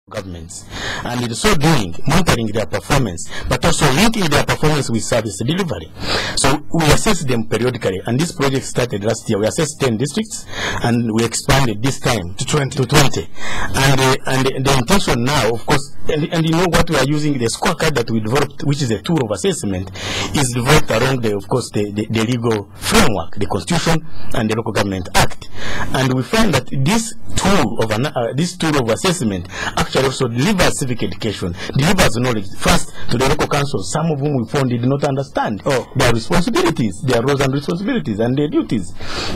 governments, and in so doing, monitoring their performance, but also linking their performance with service delivery. So we assess them periodically, and this project started last year. We assessed 10 districts, and we expanded this time to 20. And the intention now, of course, and you know what we are using, the scorecard that we developed, which is a tool of assessment, is developed around the, of course, the legal framework, the Constitution and the Local Government Act, and we find that this tool of assessment actually also delivers civic education, delivers knowledge first to the local councils, some of whom we found did not understand their responsibilities, their roles and responsibilities and their duties.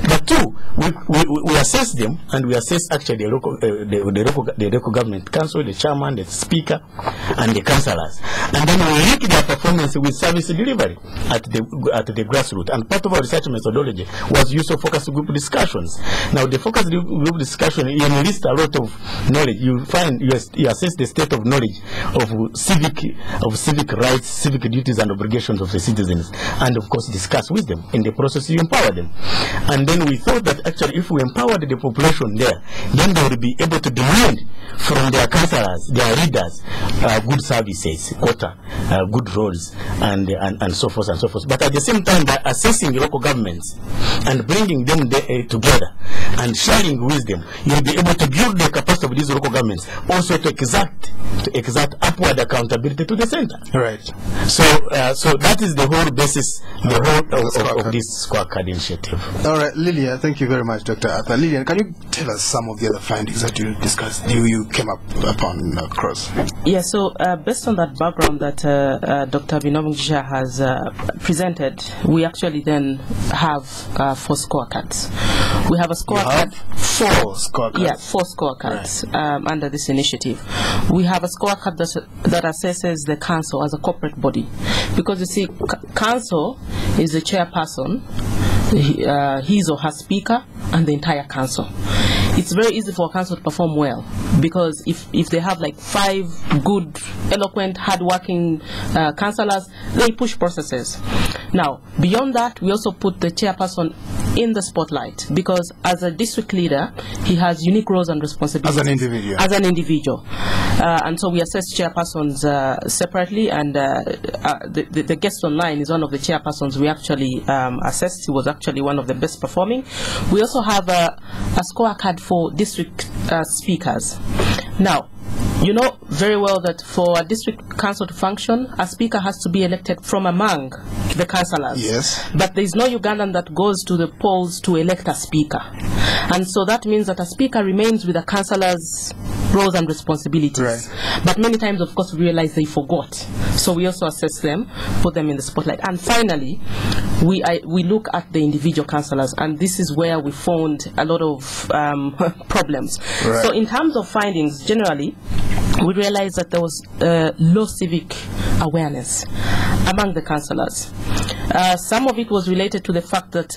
But two, we assess them, and we assess actually the local government council, the chairman, the speaker, and the councillors, and then we link their performance with service delivery at the grassroots. And part of our research methodology was use of focus group discussions. Now the focus group discussion enlists a lot of knowledge. You find you assess the state of knowledge of civic rights, civic duties and obligations of the citizens, and of course discuss with them. In the process you empower them. And then we thought that actually if we empowered the population there, then they will be able to demand from their councillors, their leaders, good services, quota, good roles, and so forth and so forth. But at the same time, by assessing local governments and bringing them together and sharing wisdom, you'll be able to build the capacity of these local governments also to exact upward accountability to the center. Right. So that is the whole basis, of this scorecard initiative. All right, Lillian, thank you very much, Dr. Arthur. Lillian, can you tell us some of the other findings that you discussed, you came upon across? Yeah, so based on that background that Dr. Bainomugisha has presented, we actually then have 4 scorecards. We have a scorecard. 4 scorecards? Yeah, 4 scorecards under this initiative. We have a scorecard that assesses the council as a corporate body. Because you see, council is the chairperson, his or her speaker, and the entire council. It's very easy for a council to perform well, because if they have like 5 good, eloquent, hardworking councillors, they push processes. Now, beyond that, we also put the chairperson in the spotlight, because as a district leader, he has unique roles and responsibilities. As an individual. And so we assess chairpersons separately, and the guest online is one of the chairpersons we actually assessed. He was actually one of the best performing. We also have a scorecard for district speakers. Now, you know very well that for a district council to function, a speaker has to be elected from among the councillors. Yes. But there is no Ugandan that goes to the polls to elect a speaker. And so that means that a speaker remains with the councillors' roles and responsibilities. Right. But many times, of course, we realize they forgot. So we also assess them, put them in the spotlight. And finally, we look at the individual councillors, and this is where we found a lot of problems. Right. So in terms of findings, generally, we realized that there was low civic awareness among the councillors. Some of it was related to the fact that,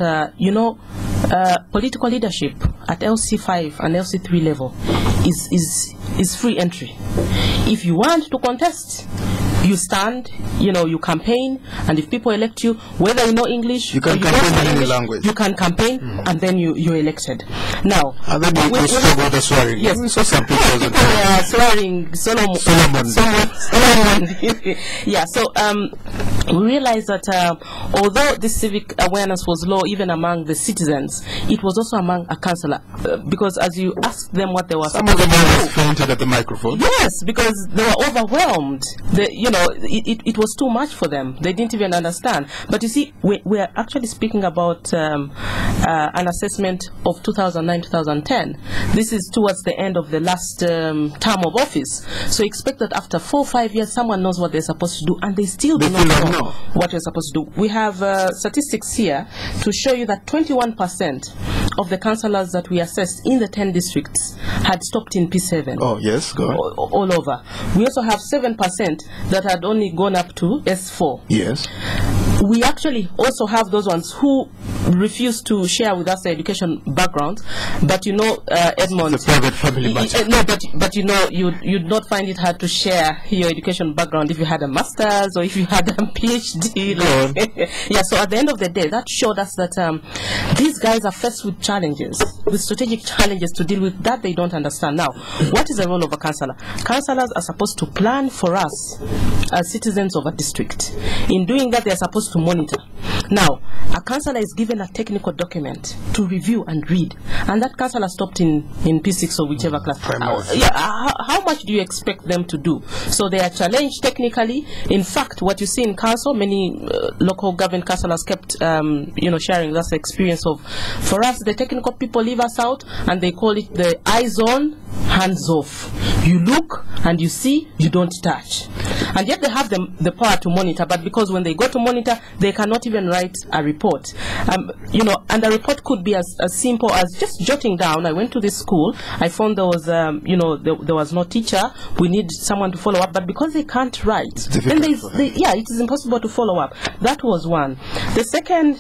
political leadership at LC5 and LC3 level is free entry. If you want to contest, you stand, you campaign, and if people elect you, whether you know English, you can campaign in any language. You can campaign, and then you're elected. Now, and then you stop with the swearing. Yes, we saw some pictures of swearing, Solomon. Yeah, so we realized that although this civic awareness was low even among the citizens, it was also among a councillor, because as you asked them what they were, some of them almost fainted at the microphone. Yes, because they were overwhelmed. It was too much for them. They didn't even understand. But you see, we're actually speaking about an assessment of 2009-2010. This is towards the end of the last term of office. So expect that after 4 or 5 years, someone knows what they're supposed to do, and they still do not know what they're supposed to do. We have statistics here to show you that 21% of the councillors that we assessed in the 10 districts had stopped in P7. Oh, yes, go on. All over. We also have 7% that had only gone up to S4. Yes. We actually also have those ones who refuse to share with us their education background. But you know, Edmund, it's a private family matter. No, but you know, you'd not find it hard to share your education background if you had a master's or if you had a PhD. Yeah, so at the end of the day, that showed us that these guys are faced with challenges, with strategic challenges to deal with that they don't understand. Now, what is the role of a councillor? Councillors are supposed to plan for us as citizens of a district. In doing that, they are supposed to monitor. Now, a councillor is given a technical document to review and read, and that councillor stopped in P6 or whichever class. How much do you expect them to do? So they are challenged technically. In fact, what you see in council, many local government councillors kept sharing that experience of, for us, the technical people leave us out, and they call it the eyes on, hands off. You look and you see, you don't touch. And yet they have the power to monitor, but because when they go to monitor, they cannot even write a report. And the report could be as simple as just jotting down, I went to this school, I found there was, there was no teacher, we need someone to follow up, but because they can't write, then it is impossible to follow up. That was one. The second,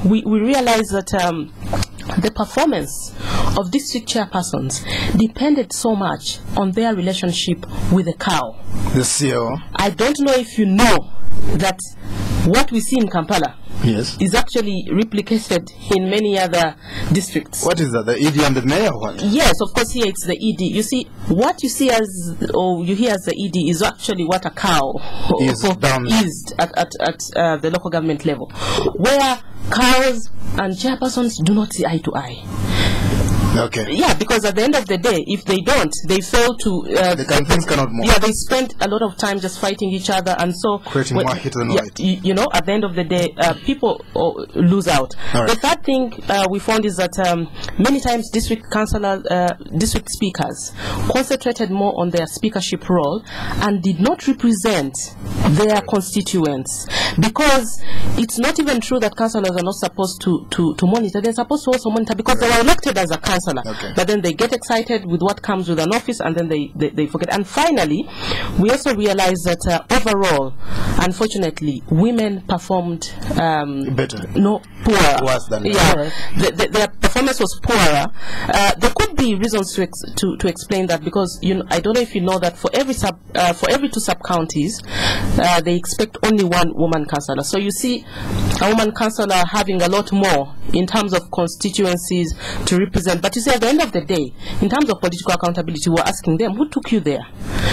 we realized that the performance of district chairpersons depended so much on their relationship with the cow. The CEO. I don't know if you know that what we see in Kampala is actually replicated in many other districts. What is that? The ED and the mayor? What? Yes, of course here it's the ED. You see, what you see as, or you hear as the ED is actually what a cow is at the local government level, where cows and chairpersons do not see eye to eye. Okay. Yeah, because at the end of the day, if they don't, they fail to. Things cannot move. Yeah, they spend a lot of time just fighting each other, and so creating more hit and right. At the end of the day, people lose out. Right. The third thing we found is that many times district speakers concentrated more on their speakership role and did not represent their constituents, because it's not even true that councillors are not supposed to monitor. They're supposed to also monitor because they were elected as a councillor. But then they get excited with what comes with an office, and then they forget. And finally, we also realized that overall, unfortunately, women performed better. No, poorer. Worse than their performance was poorer. There could be reasons to explain that, because I don't know if you know that for every two sub counties, they expect only one woman councillor. So you see a woman councillor having a lot more in terms of constituencies to represent. But you see, at the end of the day, in terms of political accountability, we're asking them, who took you there?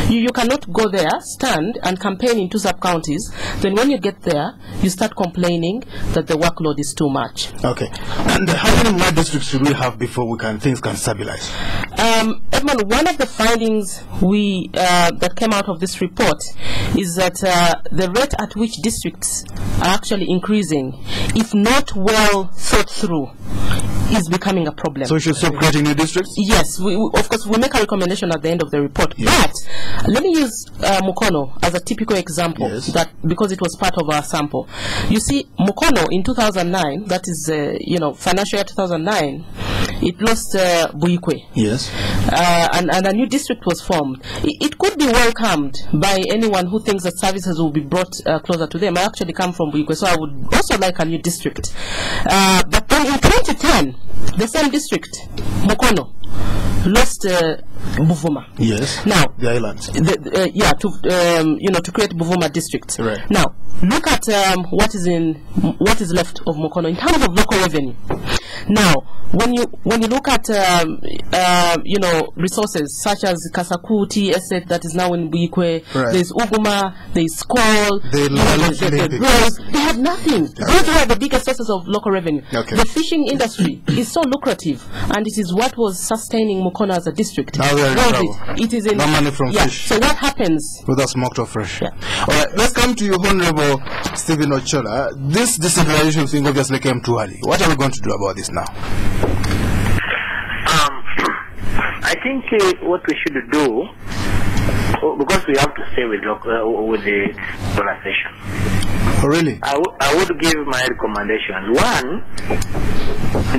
You cannot go there, stand and campaign in two sub-counties, then when you get there, you start complaining that the workload is too much. Okay. And how many more districts should we have before things can stabilize? Edmund, one of the findings that came out of this report is that the rate at which districts are actually increasing, if not well thought through, is becoming a problem. So we should stop creating new districts? Yes, of course we make a recommendation at the end of the report. Yes. But let me use Mukono as a typical example, that because it was part of our sample. You see, Mukono in 2009, that is financial year 2009, it lost Buikwe. Yes. And a new district was formed. It could be welcomed by anyone who thinks that services will be brought closer to them. I actually come from Buikwe, so I would also like a new district. But then in 2010, the same district, Mukono, lost Buvuma. Yes. Now the islands. To create Buvuma district. Right. Now look at what is left of Mukono in terms of local revenue. Now, when you look at resources such as Kasakuti estate that is now in Buikwe, there's Uguma, there's Skol, they have nothing. Those are the biggest sources of local revenue. Okay. The fishing industry is so lucrative, and it is what was sustaining Mukono as a district. Now we are in trouble. It is in no money from fish. So what happens? With us smoked or fresh. Yeah. All right, let's come to you, Honorable Stephen Ochola. This decentralization thing obviously came too early. What are we going to do about this now? I think what we should do, because we have to stay with the organization. Oh, really? I would give my recommendations. One,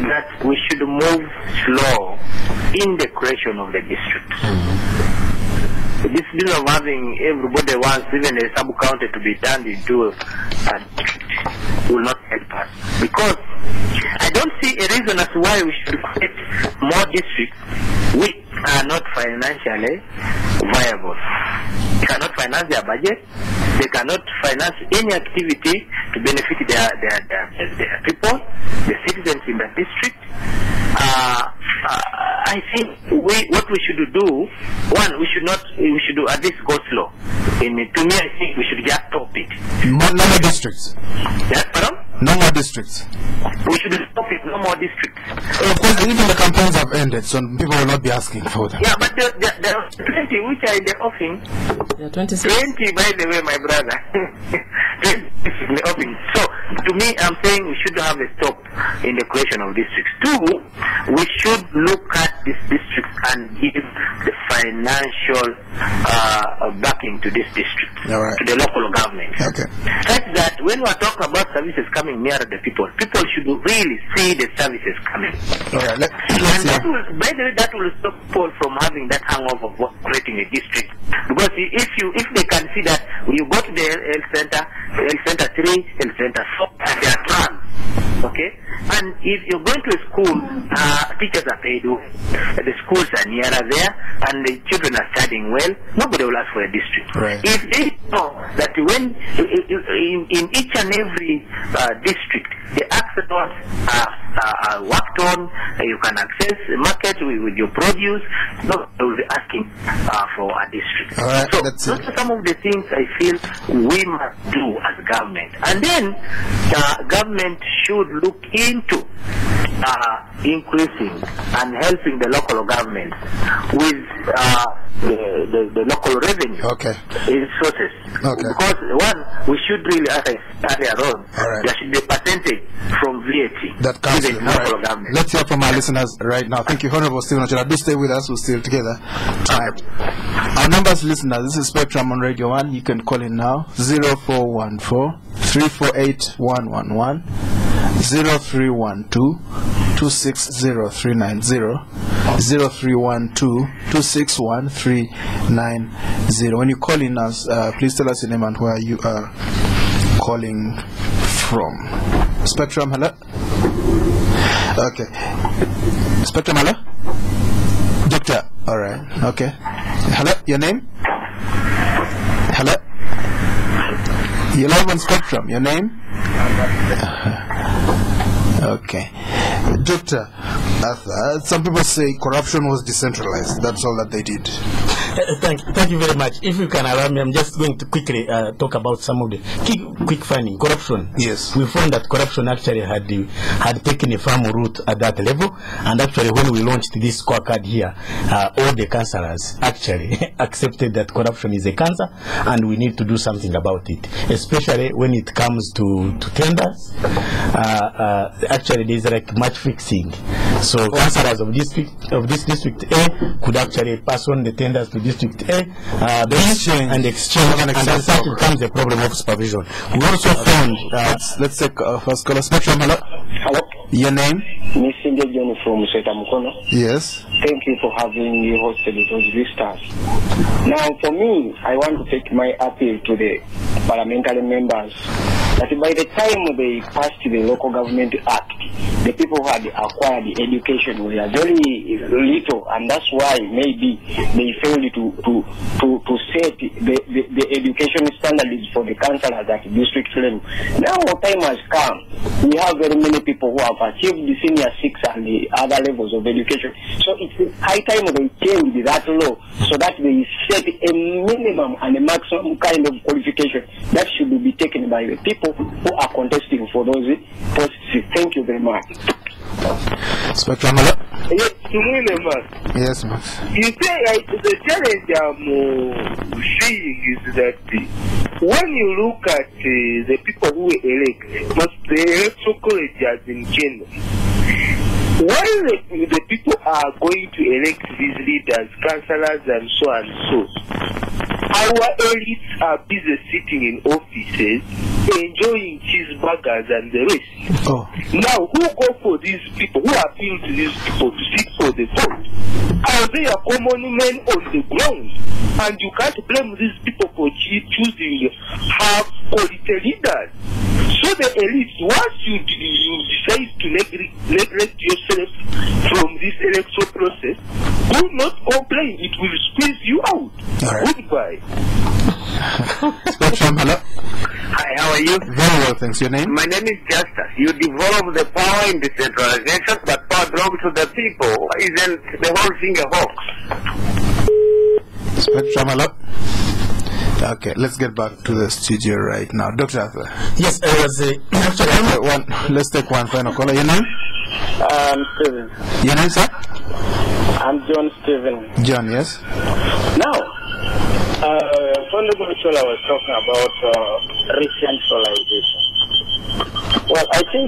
that we should move slow in the creation of the district. This deal of having everybody wants even a sub-county to be turned into a district will not help us, because I don't see a reason as to why we should create more districts which are not financially viable. They cannot finance their budget. They cannot finance any activity to benefit their people, the citizens in the district. I think what we should do, one, we should at least go slow. To me, I think we should just stop it. No more districts. Yes, pardon? No more districts. We should stop it. No more districts. Of course, even the campaigns have ended, so people will not be asking for them. Yeah, but there are 20 which are in the offing. There are 26. 20, by the way, my brother. 20 in the offing. So, to me, I'm saying we should have a stop in the creation of districts. Two, we should look at these districts and give the financial backing to this district, to the local government. Okay. Such that when we are talking about services coming nearer the people, people should really see the services coming. All right. And that will, by the way, that will stop people from having that hangover of creating a district. Because if they can see that when you go to the health center 3, health center 4, and they are planned. Okay? And if you're going to a school, teachers are paid well, the schools are nearer there, and the children are studying well, nobody will ask for a district. Right. If they know that when in each and every district, the access roads are worked on, you can access the market with your produce, no, they will be asking for a district. All right, so that's those are some of the things I feel we must do as government. And then government should look into increasing and helping the local government with the local revenue sources. Okay. Because one, we should really, as I said earlier on, there should be a percentage from VAT that comes to the local government. Let's hear from our listeners right now. Thank you, Honorable Stephen Ochola. Do stay with us. We're still together. Our numbers, listeners, this is Spectrum on Radio 1. You can call in now, 0414 348 111, 0312 260390, 0312 261390. When you call in us, please tell us your name and where you are calling from. Spectrum, hello? Okay. Spectrum, hello? Doctor, alright, okay. Hello, your name? Hello? You're live on Spectrum, your name? Okay. Doctor, some people say corruption was decentralized. That's all that they did. Thank you very much. If you can allow me, I'm just going to quickly talk about some of the quick finding. Corruption. Yes. We found that corruption actually had taken a firm root at that level, and actually when we launched this scorecard here, all the councillors actually accepted that corruption is a cancer, and we need to do something about it, especially when it comes to tenders. Actually, there's like match fixing. So councillors of this district A could actually pass on the tenders to district A, and exchange, and as such it becomes a problem of supervision. We also found, let's take first caller. Spectrum, hello? Hello? Your name? Mr. John from Seta Mukono. Yes. Thank you for having me hosted those visitors. Now, for me, I want to take my appeal to the parliamentary members that by the time they passed the Local Government Act, the people who had acquired education were very little, and that's why maybe they failed to set the education standards for the councillors at district level. Now time has come. We have very many people who have achieved the senior 6 and the other levels of education. So it's high time they change that law so that they set a minimum and a maximum kind of qualification that should be taken by the people who are contesting for those posts. Thank you very much. Spectrum, hello? Yes, yes, ma'am. You say the challenge I'm seeing is that when you look at the people who elect, the electoral college has been changed. While the people are going to elect these leaders, councillors, and so, our elites are busy sitting in offices, enjoying cheeseburgers and the rest. Oh. Now, who go for these people? Who appeal to these people to sit for the vote? Are they a common men on the ground? And you can't blame these people for choosing half-quality leaders. So tell the elites, once you decide to neglect yourself from this electoral process, do not complain. It will squeeze you out. Right. Goodbye. Spectrum, hello. Hi, how are you? Very well, thanks. Your name? My name is Justice. You devolve the power in decentralization, but power belongs to the people. Isn't the whole thing a hoax? Spectrum, hello. Okay, let's get back to the studio right now. Dr. Arthur. Yes, I was actually let's take one final caller. Your name? Stephen. Your name, sir? I'm John Stephen. John, yes. Now, Hon Stephen Ochola was talking about re-centralization. Well, I think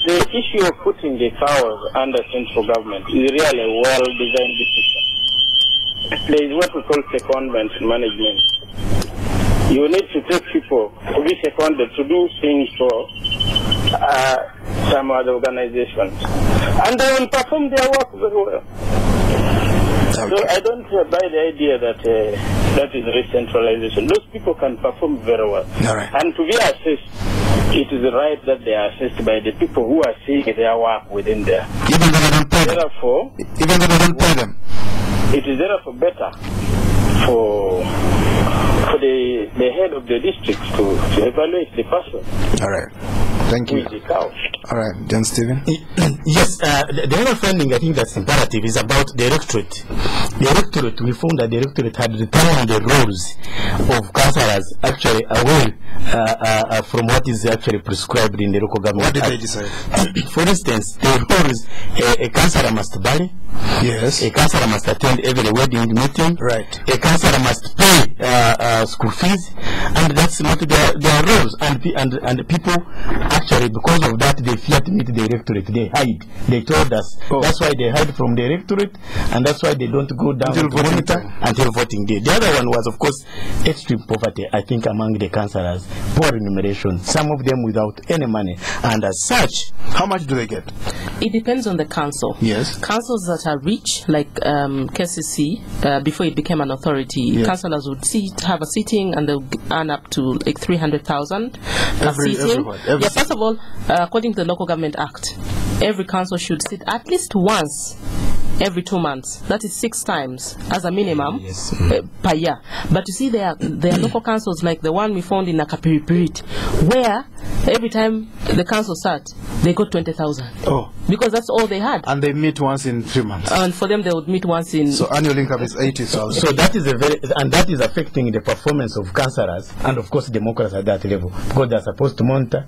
the issue of putting the powers under central government is really a well-designed decision. There is what we call secondment management. You need to take people to be seconded to do things for some other organizations, and they will perform their work very well. So I don't buy the idea that that is re-centralization. Those people can perform very well. Right. And to be assessed, it is right that they are assessed by the people who are seeing their work within there. Even though they don't pay them. Therefore, even though they don't pay them. It is therefore better for the head of the district to evaluate the person. All right. Thank you. All right, John Stephen. Yes, the other finding I think that's imperative is about the electorate. The electorate, we found that the electorate had determined the roles of councillors actually away from what is actually prescribed in the local government. What did they decide? For instance, the rules, a councillor must marry. Yes. A councillor must attend every wedding meeting. Right. A councillor must pay school fees, and that's not their rules. And people actually, because of that, they fear to meet the electorate. They hide. They told us that's why they hide from the electorate, and that's why they don't go down until voting until voting day. The other one was, of course, extreme poverty. I think among the councillors, poor remuneration. Some of them without any money, and as such, how much do they get? It depends on the council. Yes. Councils that are rich, like KCC, before it became an authority, yes, councillors would have a sitting and they'll earn up to like 300,000 per sitting. Yeah, first of all, according to the Local Government Act, every council should sit at least once every 2 months. That is 6 times as a minimum per year. But you see, there are local councils like the one we found in Nakapiripirit, where every time the council sat, they got 20,000. Oh. Because that's all they had. And they meet once in 3 months. And for them, they would meet once in. So annual income is 80,000. So that is that is affecting the performance of councillors and of course democrats at that level, because they are supposed to monitor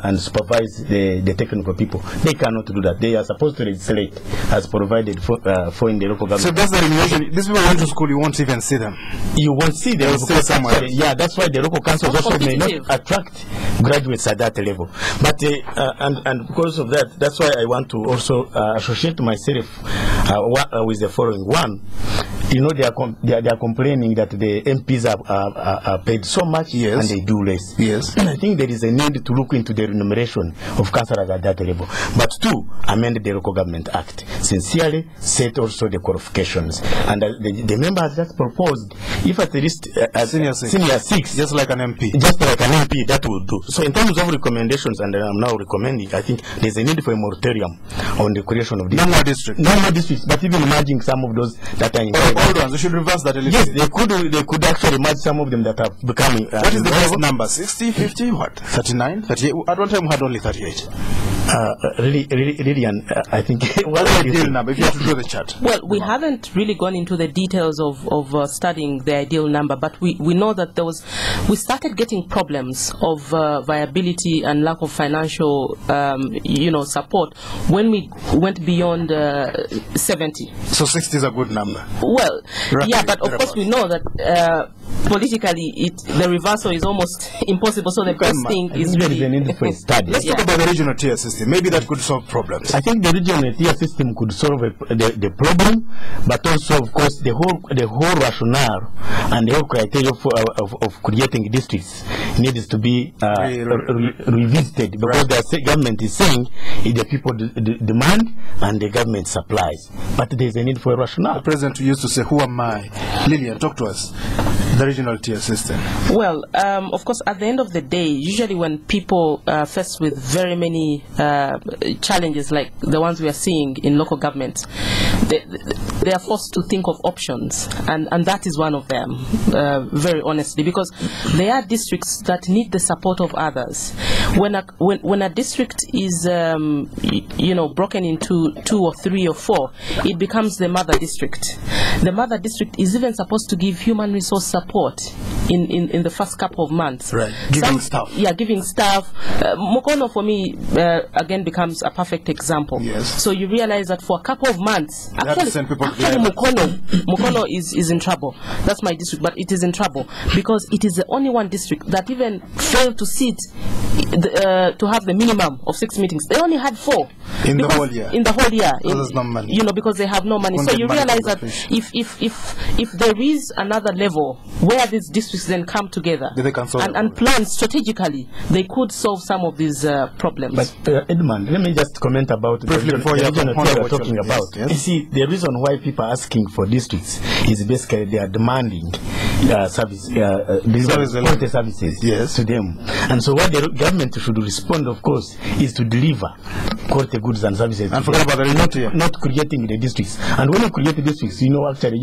and supervise the technical people. They cannot do that. They are supposed to legislate as provided for in the local government. So that's the remuneration. These people went to school, you won't even see them. You won't see them. Stay somewhere else. Yeah, that's why the local councils also may not attract graduates at that level. But and because of that, that's why I want to also associate myself with the following one. You know, they are complaining that the MPs are paid so much, yes, and they do less. Yes. And I think there is a need to look into the remuneration of councillors at that level. But to amend the Local Government Act, sincerely set also the qualifications. And the member has just proposed, if at least senior 6, just like an MP. Just like an MP, that will do. So in terms of recommendations, and I'm now recommending, I think there's a need for a moratorium on the creation of no more districts. No more districts, but even merging some of those that are in old ones. They should reverse that a little. Yes, they could actually merge some of them that are becoming. What is the best number? 60, 50, what? 39, 38? At one time we had only 38. Lillian, I think. What is the ideal number if you have to do the chart? Well, we haven't really gone into the details of studying the ideal number, but we know that we started getting problems of viability and lack of financial support when we went beyond 70. So 60 is a good number. Well, yeah, but of course we know that politically the reversal is almost impossible. So the best thing is really. There is a need for a study. Let's talk about the regional tier system. Maybe that could solve problems. I think the regional tier system could solve the problem, but also, of course, the whole rationale and the whole criteria of creating districts needs to be revisited, because the government is saying the people demand and the government supplies, but there is a need for a rationale. The president used to say, "Who am I?" Lillian, talk to us. the regional tier system? Well, of course, at the end of the day, usually when people are faced with very many challenges like the ones we are seeing in local government, they are forced to think of options, and that is one of them, very honestly, because there are districts that need the support of others. When a district is broken into 2 or 3 or 4, it becomes the mother district. The mother district is even supposed to give human resource support in the first couple of months. Right, giving staff. Yeah, giving staff. Mukono for me again becomes a perfect example. Yes. So you realize that for a couple of months, You have to send people to actually Mukono is in trouble. That's my district, but it is in trouble because it is the only one district that even failed to sit to have the minimum of 6 meetings. They only had 4 in the whole year. In the whole year, there's no money. Because they have no money. So you realize that if there is another level where these districts then come together and plan strategically, they could solve some of these problems. But Edmund, let me just comment about the regional we're talking about. Yes. You see, the reason why people are asking for districts is basically they are demanding quality services to them. And so what the government should respond, of course, is to deliver quality goods and services. And forget about the not creating the districts. And when you create the districts, actually,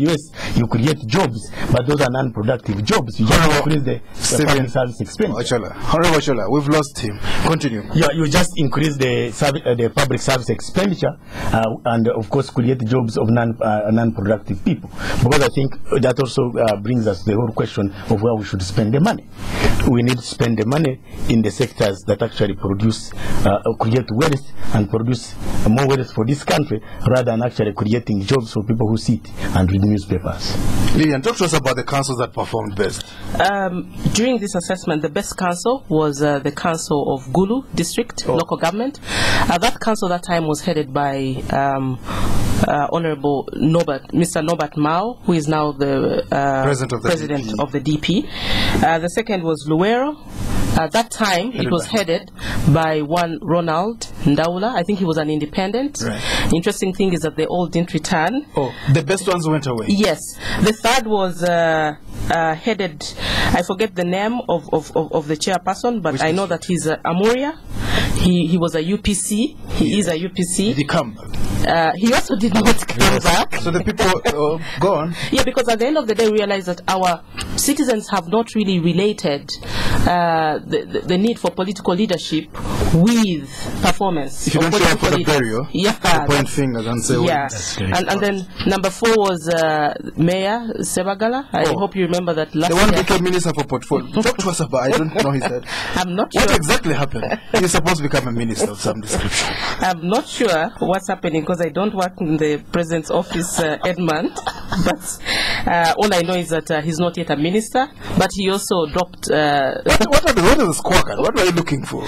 you create jobs, but those are non-productive jobs. You just increase the public service expenditure. Honorable Ochola, we've lost him. Continue. Yeah, you just increase the public service expenditure, and of course create jobs of non-productive people. Because I think that also brings us to the whole question of where we should spend the money. We need to spend the money in the sectors that actually produce, create wealth and produce more wealth for this country, rather than actually creating jobs for people who sit and read newspapers. Lillian, talk to us about the councils that performed best. During this assessment, the best council was the council of Gulu district, local government. That council that time was headed by Honorable Mr. Norbert Mao, who is now the president of the DP. The second was Luero. At that time, it was headed by one Ronald Ndaula. I think he was an independent. Right. Interesting thing is that they all didn't return. Oh, the best ones went away. Yes. The third was headed, I forget the name of the chairperson, but I know that he's Amuria. He was a UPC. He is a UPC. Did he come back? He also did not come back. So the people gone. Yeah, because at the end of the day, we realize that our citizens have not really related the need for political leadership with performance. If you don't show up for the burial, point fingers and say, yeah. And then number 4 was Mayor Sebagala. I hope you remember that last year. The one became minister for portfolio. Talk to us about. I don't know his head. I'm not sure what exactly happened. He's supposed to become a minister of some description. I'm not sure what's happening because I don't work in the president's office, Edmind. But all I know is that he's not yet a minister. But he also dropped. What is the scorecard? What are you looking for?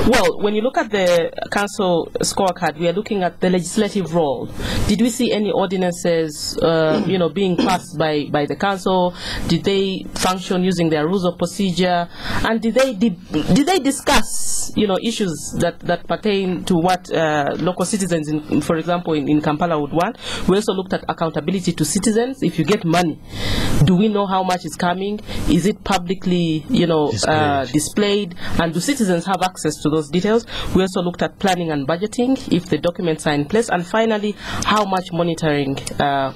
Well, when you look at the council scorecard, we are looking at the legislative role. Did we see any ordinances, being passed by the council? Did they function using their rules of procedure? And did they discuss, issues that pertain to what local citizens, for example, in Kampala would want? We also looked at accountability to citizens. If you get money, do we know how much is coming? Is it publicly, displayed? And do citizens have access to those details? We also looked at planning and budgeting, if the documents are in place, and finally, how much monitoring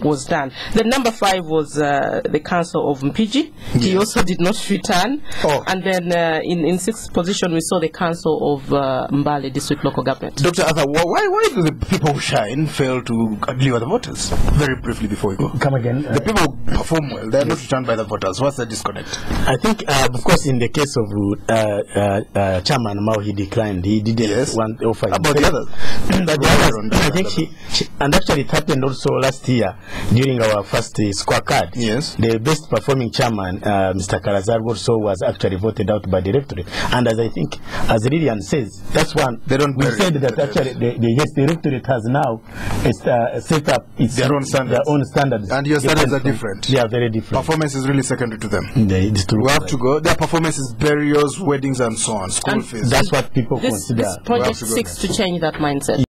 was done. Then number 5 was the Council of Mpiji. Yes. He also did not return. And then in 6th position, we saw the Council of Mbale District Local Government. Dr. Arthur, why do the people who shine fail to deliver the voters? Very briefly before we go. Come again. The people who perform well, they are not returned by the voters. What's the disconnect? I think, of course, in the case of Chairman Mao, he declined. He didn't want to offer. About the others? I think and actually it happened also last year during our first scorecard. Yes. The best performing chairman, Mr. Karazar, also was actually voted out by the electorate. And as I think, as Lillian says, that's one. We said that actually the electorate has now set up their own standards. And your standards are different. They are very different. Performance is really secondary to them. We have to go. Their performance is burials, weddings, and so on. School fees. That's what people consider. This project seeks to change that mindset.